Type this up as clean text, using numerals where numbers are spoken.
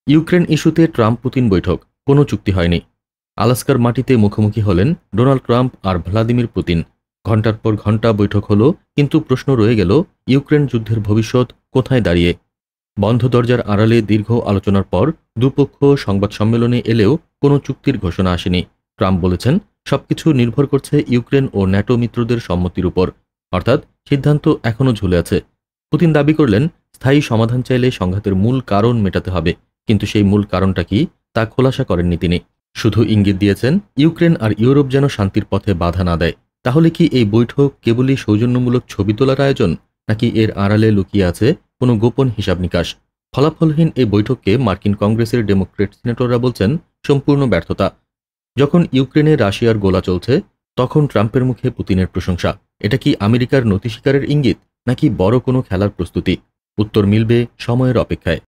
Ukraine ইস্যুতে Trump Putin বৈঠক, কোনো চুক্তি হয়নি। আলাস্কার মাটিতে মুখোমুখি হলেন ডোনাল্ড ট্রাম্প আর ভ্লাদিমির পুতিন। ঘণ্টার পর ঘণ্টা বৈঠক হলো, কিন্তু প্রশ্ন রয়ে গেল, ইউক্রেন যুদ্ধের ভবিষ্যৎ কোথায় দাঁড়িয়ে। বন্ধ দরজার আড়ালে দীর্ঘ আলোচনার পর দুপক্ষ সংবাদ সম্মেলনে এলেও কোনো চুক্তির ঘোষণা আসেনি। ট্রাম্প বলেছেন, সবকিছু নির্ভর করছে ইউক্রেন ও ন্যাটো মিত্রদের সম্মতির উপর, অর্থাৎ সিদ্ধান্ত এখনও ঝুলে আছে। পুতিন দাবি করলেন, স্থায়ী সমাধান চাইলে সংঘাতের মূল কারণ মেটাতে হবে, কিন্তু সেই মূল কারণটা কি তা খোলাসা করেননি তিনি। শুধু ইঙ্গিত দিয়েছেন, ইউক্রেন আর ইউরোপ যেন শান্তির পথে বাধা না দেয়। তাহলে কি এই বৈঠক কেবলই সৌজন্যমূলক ছবি তোলার আয়োজন, নাকি এর আড়ালে লুকিয়ে আছে কোনো গোপন হিসাব নিকাশ? ফলাফলহীন এই বৈঠককে মার্কিন কংগ্রেসের ডেমোক্রেট সিনেটররা বলছেন সম্পূর্ণ ব্যর্থতা। যখন ইউক্রেনে রাশিয়ার গোলা চলছে, তখন ট্রাম্পের মুখে পুতিনের প্রশংসা। এটা কি আমেরিকার নতি স্বীকারের ইঙ্গিত, নাকি বড় কোনো খেলার প্রস্তুতি? উত্তর মিলবে সময়ের অপেক্ষায়।